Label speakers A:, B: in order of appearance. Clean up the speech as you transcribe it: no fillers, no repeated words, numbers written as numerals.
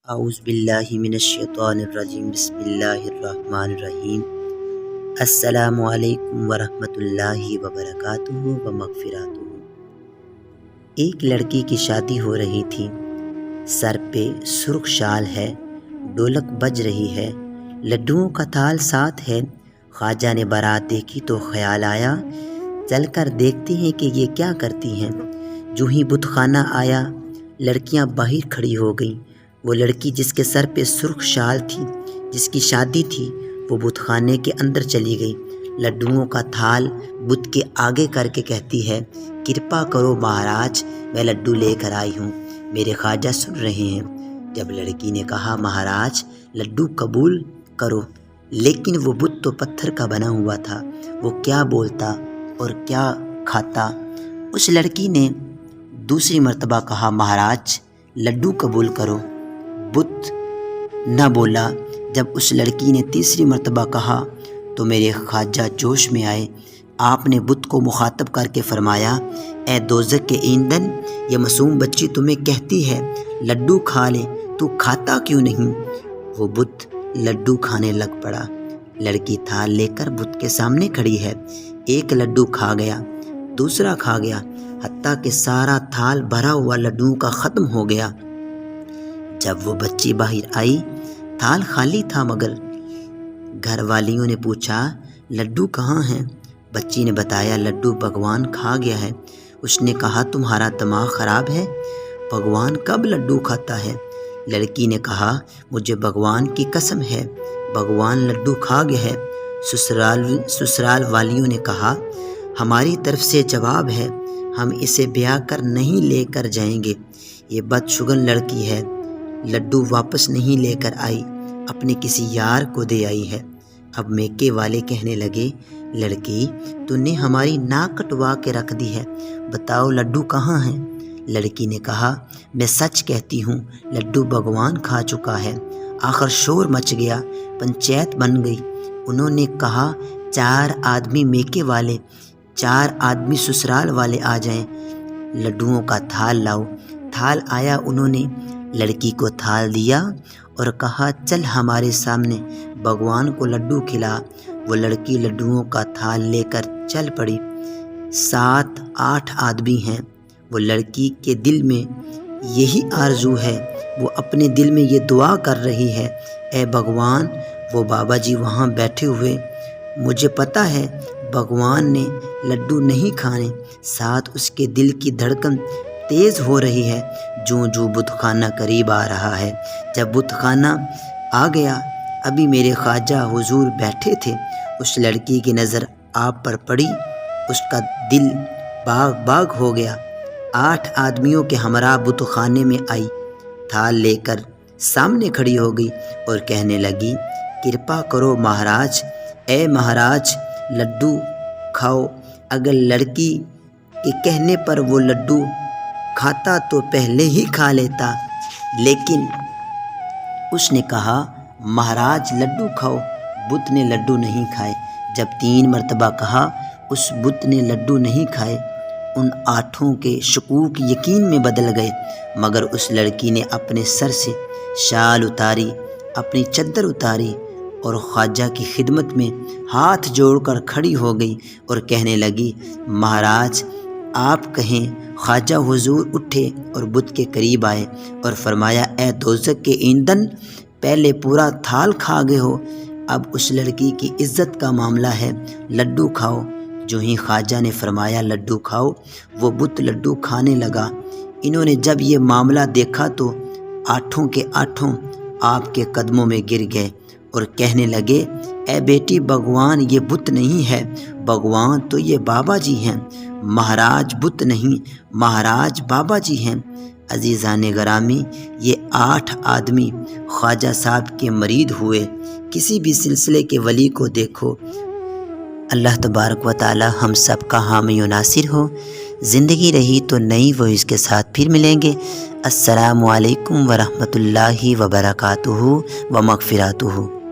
A: اعوذ باللہ من الشیطان الرجیم بسم اللہ الرحمن الرحیم السلام علیکم ورحمۃ اللہ وبرکاتہ ومغفراتہ۔ ایک لڑکی کی شادی ہو رہی تھی، سر پہ سرخ شال ہے، ڈھولک بج رہی ہے، لڈوؤں کا تھال ساتھ ہے۔ خواجہ نے بارات دیکھی تو خیال آیا چل کر دیکھتے ہیں کہ یہ کیا کرتی ہیں۔ جو ہی بت خانہ آیا لڑکیاں باہر کھڑی ہو گئیں۔ وہ لڑکی جس کے سر پہ سرخ شال تھی، جس کی شادی تھی، وہ بت خانے کے اندر چلی گئی۔ لڈوؤں کا تھال بت کے آگے کر کے کہتی ہے، کرپا کرو مہاراج، میں لڈو لے کر آئی ہوں، میرے خواجہ سن رہے ہیں۔ جب لڑکی نے کہا مہاراج لڈو قبول کرو، لیکن وہ بت تو پتھر کا بنا ہوا تھا، وہ کیا بولتا اور کیا کھاتا۔ اس لڑکی نے دوسری مرتبہ کہا مہاراج لڈو قبول کرو، بت نہ بولا۔ جب اس لڑکی نے تیسری مرتبہ کہا تو میرے خواجہ جوش میں آئے۔ آپ نے بت کو مخاطب کر کے فرمایا، اے دوزخ کے ایندھن، یہ معصوم بچی تمہیں کہتی ہے لڈو کھا لے، تو کھاتا کیوں نہیں؟ وہ بت لڈو کھانے لگ پڑا۔ لڑکی تھال لے کر بت کے سامنے کھڑی ہے، ایک لڈو کھا گیا، دوسرا کھا گیا، حتیٰ کہ سارا تھال بھرا ہوا لڈوؤں کا ختم ہو گیا۔ جب وہ بچی باہر آئی تھال خالی تھا، مگر گھر والیوں نے پوچھا لڈو کہاں ہیں؟ بچی نے بتایا لڈو بھگوان کھا گیا ہے۔ اس نے کہا تمہارا دماغ خراب ہے، بھگوان کب لڈو کھاتا ہے؟ لڑکی نے کہا مجھے بھگوان کی قسم ہے، بھگوان لڈو کھا گیا ہے۔ سسرال والیوں نے کہا ہماری طرف سے جواب ہے، ہم اسے بیاہ کر نہیں لے کر جائیں گے، یہ بدشگن لڑکی ہے، لڈو واپس نہیں لے کر آئی، اپنے کسی یار کو دے آئی ہے۔ اب میکے والے کہنے لگے لڑکی تو نے ہماری ناک کٹوا کے رکھ دی ہے، بتاؤ لڈو کہاں ہیں؟ لڑکی نے کہا میں سچ کہتی ہوں، لڈو بھگوان کھا چکا ہے۔ آخر شور مچ گیا، پنچایت بن گئی۔ انہوں نے کہا 4 آدمی میکے والے، 4 آدمی سسرال والے آ جائیں، لڈوؤں کا تھال لاؤ۔ تھال آیا، انہوں نے لڑکی کو تھال دیا اور کہا چل ہمارے سامنے بھگوان کو لڈو کھلا۔ وہ لڑکی لڈوؤں کا تھال لے کر چل پڑی۔ 7-8 آدمی ہیں۔ وہ لڑکی کے دل میں یہی آرزو ہے، وہ اپنے دل میں یہ دعا کر رہی ہے، اے بھگوان وہ بابا جی وہاں بیٹھے ہوئے، مجھے پتہ ہے بھگوان نے لڈو نہیں کھانے۔ ساتھ اس کے دل کی دھڑکن تیز ہو رہی ہے، جو بت خانہ قریب آ رہا ہے۔ جب بت خانہ آ گیا، ابھی میرے خواجہ حضور بیٹھے تھے، اس لڑکی کی نظر آپ پر پڑی، اس کا دل باغ ہو گیا۔ 8 آدمیوں کے ہمراہ بت خانے میں آئی، تھال لے کر سامنے کھڑی ہو گئی اور کہنے لگی کرپا کرو مہاراج، اے مہاراج لڈو کھاؤ۔ اگر لڑکی کے کہنے پر وہ لڈو کھاتا تو پہلے ہی کھا لیتا، لیکن اس نے کہا مہاراج لڈو کھاؤ۔ بت نے لڈو نہیں کھائے۔ جب 3 مرتبہ کہا اس بت نے لڈو نہیں کھائے۔ ان 8 کے شکوک یقین میں بدل گئے، مگر اس لڑکی نے اپنے سر سے شال اتاری، اپنی چادر اتاری اور خواجہ کی خدمت میں ہاتھ جوڑ کر کھڑی ہو گئی اور کہنے لگی مہاراج آپ کہیں۔ خواجہ حضور اٹھے اور بت کے قریب آئے اور فرمایا اے دوزخ کے ایندھن، پہلے پورا تھال کھا گئے ہو، اب اس لڑکی کی عزت کا معاملہ ہے، لڈو کھاؤ۔ جو ہی خواجہ نے فرمایا لڈو کھاؤ، وہ بت لڈو کھانے لگا۔ انہوں نے جب یہ معاملہ دیکھا تو 8 کے 8 آپ کے قدموں میں گر گئے اور کہنے لگے اے بیٹی بھگوان یہ بت نہیں ہے، بھگوان تو یہ بابا جی ہیں، مہاراج بت نہیں، مہاراج بابا جی ہیں۔ عزیزان گرامی، یہ 8 آدمی خواجہ صاحب کے مرید ہوئے۔ کسی بھی سلسلے کے ولی کو دیکھو، اللہ تبارک و تعالی ہم سب کا حامی و ناصر ہو۔ زندگی رہی تو نئی وائس کے ساتھ پھر ملیں گے۔ السلام علیکم ورحمۃ اللہ وبرکاتہ ومغفراتہ۔